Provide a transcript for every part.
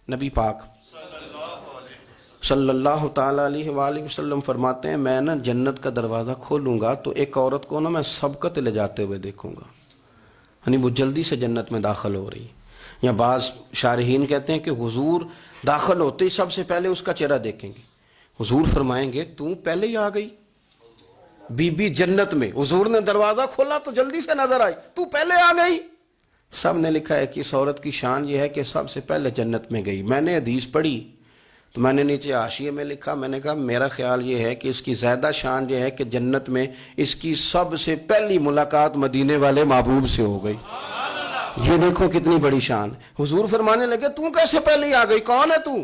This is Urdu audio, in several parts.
نبی پاک صلی اللہ تعالیٰ علیہ وآلہ وسلم فرماتے ہیں میں نا جنت کا دروازہ کھولوں گا تو ایک عورت کو نا میں سبقت لے جاتے ہوئے دیکھوں گا، یعنی وہ جلدی سے جنت میں داخل ہو رہی. یا بعض شارحین کہتے ہیں کہ حضور داخل ہوتے ہی سب سے پہلے اس کا چہرہ دیکھیں گے. حضور فرمائیں گے تو پہلے ہی آ گئی بی بی جنت میں، حضور نے دروازہ کھولا تو جلدی سے نظر آئی، تو پہلے آ گئی. سب نے لکھا ہے کہ اس عورت کی شان یہ ہے کہ سب سے پہلے جنت میں گئی. میں نے حدیث پڑھی تو میں نے نیچے حاشیے میں لکھا، میں نے کہا میرا خیال یہ ہے کہ اس کی زیادہ شان یہ ہے کہ جنت میں اس کی سب سے پہلی ملاقات مدینے والے محبوب سے ہو گئی. یہ دیکھو کتنی بڑی شان. حضور فرمانے لگے تو کیسے پہلے ہی آ گئی، کون ہے تو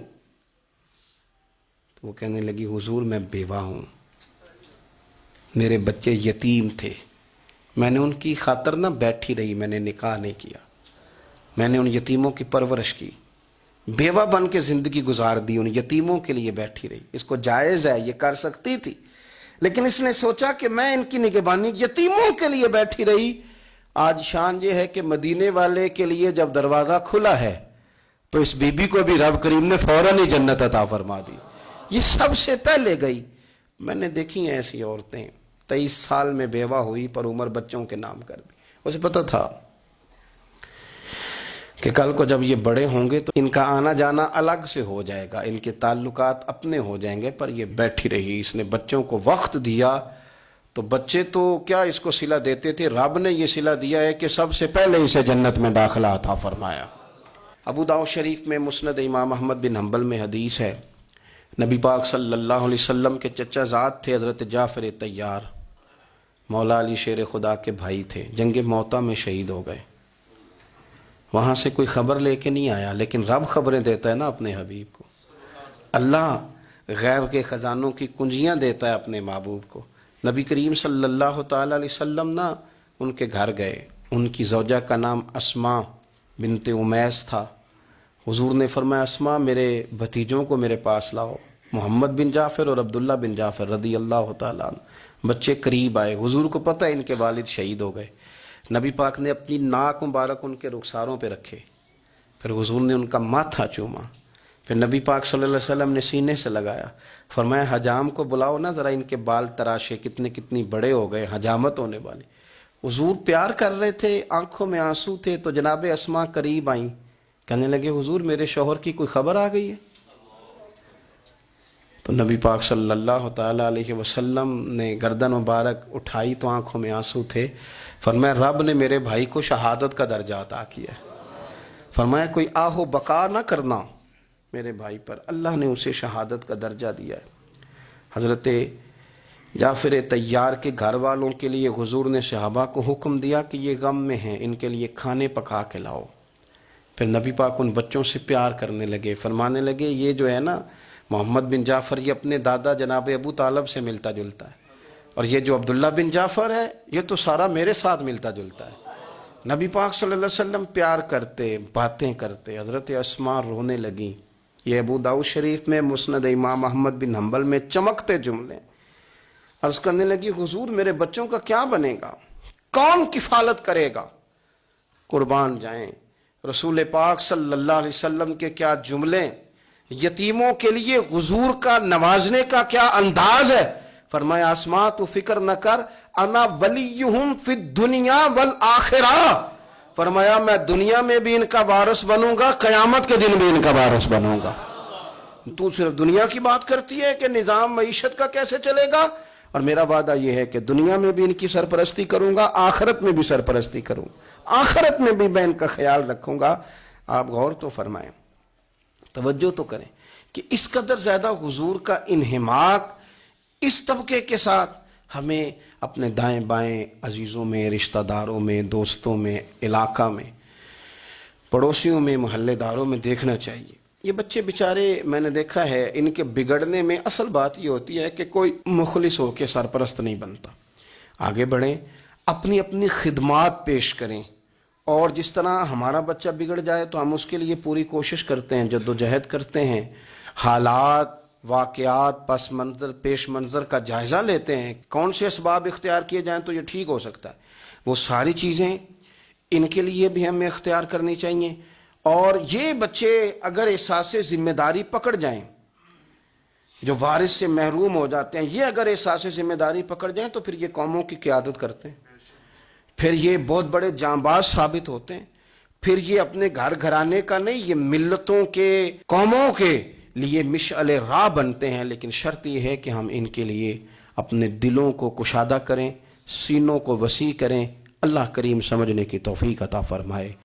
وہ کہنے لگی حضور میں بیوہ ہوں، میرے بچے یتیم تھے، میں نے ان کی خاطر نہ بیٹھی رہی، میں نے نکاح نہیں کیا، میں نے ان یتیموں کی پرورش کی، بیوہ بن کے زندگی گزار دی، ان یتیموں کے لیے بیٹھی رہی. اس کو جائز ہے، یہ کر سکتی تھی، لیکن اس نے سوچا کہ میں ان کی نگہبانی یتیموں کے لیے بیٹھی رہی. آج شان یہ ہے کہ مدینے والے کے لیے جب دروازہ کھلا ہے تو اس بی بی کو بھی رب کریم نے فوراً ہی جنت عطا فرما دی. یہ سب سے پہلے گئی. میں نے دیکھی ہیں ایسی عورتیں 23 سال میں بیوہ ہوئی پر عمر بچوں کے نام کر دی. اسے پتہ تھا کہ کل کو جب یہ بڑے ہوں گے تو ان کا آنا جانا الگ سے ہو جائے گا، ان کے تعلقات اپنے ہو جائیں گے، پر یہ بیٹھی رہی. اس نے بچوں کو وقت دیا تو بچے تو کیا اس کو صلہ دیتے تھے، رب نے یہ صلہ دیا ہے کہ سب سے پہلے اسے جنت میں داخلہ عطا فرمایا. ابو داؤد شریف میں مسند امام احمد بن حنبل میں حدیث ہے، نبی پاک صلی اللہ علیہ وسلم کے چچا زاد تھے حضرت جعفر طیار، مولا علی شیر خدا کے بھائی تھے، جنگ موتا میں شہید ہو گئے. وہاں سے کوئی خبر لے کے نہیں آیا، لیکن رب خبریں دیتا ہے نا اپنے حبیب کو. اللہ غیب کے خزانوں کی کنجیاں دیتا ہے اپنے محبوب کو. نبی کریم صلی اللہ تعالیٰ علیہ وسلم نا ان کے گھر گئے. ان کی زوجہ کا نام اسماء بنت امیس تھا. حضور نے فرمایا اسماء میرے بھتیجوں کو میرے پاس لاؤ، محمد بن جعفر اور عبداللہ بن جعفر رضی اللہ تعالیٰ عنہ. بچے قریب آئے، حضور کو پتہ ہے ان کے والد شہید ہو گئے. نبی پاک نے اپنی ناک مبارک ان کے رخساروں پہ رکھے، پھر حضور نے ان کا ماتھا چوما، پھر نبی پاک صلی اللہ علیہ وسلم نے سینے سے لگایا، فرمایا حجام کو بلاؤ نا ذرا ان کے بال تراشے، کتنی بڑے ہو گئے، حجامت ہونے والے. حضور پیار کر رہے تھے، آنکھوں میں آنسو تھے، تو جناب اسماء قریب آئیں، کہنے لگے حضور میرے شوہر کی کوئی خبر آ گئی ہے؟ تو نبی پاک صلی اللہ تعالیٰ علیہ وسلم نے گردن مبارک اٹھائی تو آنکھوں میں آنسو تھے. فرمایا رب نے میرے بھائی کو شہادت کا درجہ عطا کیا ہے. فرمایا کوئی آہ و بقا نہ کرنا میرے بھائی پر، اللہ نے اسے شہادت کا درجہ دیا ہے. حضرت جعفر طیار کے گھر والوں کے لیے حضور نے صحابہ کو حکم دیا کہ یہ غم میں ہیں، ان کے لیے کھانے پکا کے لاؤ. پھر نبی پاک ان بچوں سے پیار کرنے لگے، فرمانے لگے یہ جو ہے نا محمد بن جعفر یہ اپنے دادا جناب ابو طالب سے ملتا جلتا ہے، اور یہ جو عبداللہ بن جعفر ہے یہ تو سارا میرے ساتھ ملتا جلتا ہے. نبی پاک صلی اللہ علیہ وسلم پیار کرتے، باتیں کرتے. حضرت اسماء رونے لگیں. یہ ابو داؤد شریف میں مسند امام احمد بن حنبل میں چمکتے جملے. عرض کرنے لگی حضور میرے بچوں کا کیا بنے گا، کون کفالت کرے گا؟ قربان جائیں رسول پاک صلی اللہ علیہ وسلم کے کیا جملے، یتیموں کے لیے حضور کا نوازنے کا کیا انداز ہے. فرمایا اسماء تو فکر نہ کر، انا ولیہم فی الدنیا والآخرہ. فرمایا میں دنیا میں بھی ان کا وارث بنوں گا، قیامت کے دن بھی ان کا وارث بنوں گا. تو صرف دنیا کی بات کرتی ہے کہ نظام معیشت کا کیسے چلے گا، اور میرا وعدہ یہ ہے کہ دنیا میں بھی ان کی سرپرستی کروں گا، آخرت میں بھی سرپرستی کروں گا، آخرت میں بھی میں ان کا خیال رکھوں گا. آپ غور تو فرمائیں، توجہ تو کریں کہ اس قدر زیادہ حضور کا انہماک اس طبقے کے ساتھ ہمیں اپنے دائیں بائیں عزیزوں میں، رشتہ داروں میں، دوستوں میں، علاقہ میں، پڑوسیوں میں، محلے داروں میں دیکھنا چاہیے. یہ بچے بیچارے میں نے دیکھا ہے ان کے بگڑنے میں اصل بات یہ ہوتی ہے کہ کوئی مخلص ہو کے سرپرست نہیں بنتا. آگے بڑھیں، اپنی اپنی خدمات پیش کریں، اور جس طرح ہمارا بچہ بگڑ جائے تو ہم اس کے لیے پوری کوشش کرتے ہیں، جدوجہد کرتے ہیں، حالات، واقعات، پس منظر، پیش منظر کا جائزہ لیتے ہیں، کون سے اسباب اختیار کیے جائیں تو یہ ٹھیک ہو سکتا ہے. وہ ساری چیزیں ان کے لیے بھی ہمیں اختیار کرنی چاہیے. اور یہ بچے اگر احساس ذمہ داری پکڑ جائیں، جو وارث سے محروم ہو جاتے ہیں، یہ اگر احساس ذمہ داری پکڑ جائیں تو پھر یہ قوموں کی قیادت کرتے ہیں، پھر یہ بہت بڑے جانباز ثابت ہوتے ہیں، پھر یہ اپنے گھر گھرانے کا نہیں، یہ ملتوں کے، قوموں کے لیے مشعل راہ بنتے ہیں۔ لیکن شرط یہ ہے کہ ہم ان کے لیے اپنے دلوں کو کشادہ کریں، سینوں کو وسیع کریں۔ اللہ کریم سمجھنے کی توفیق عطا فرمائے۔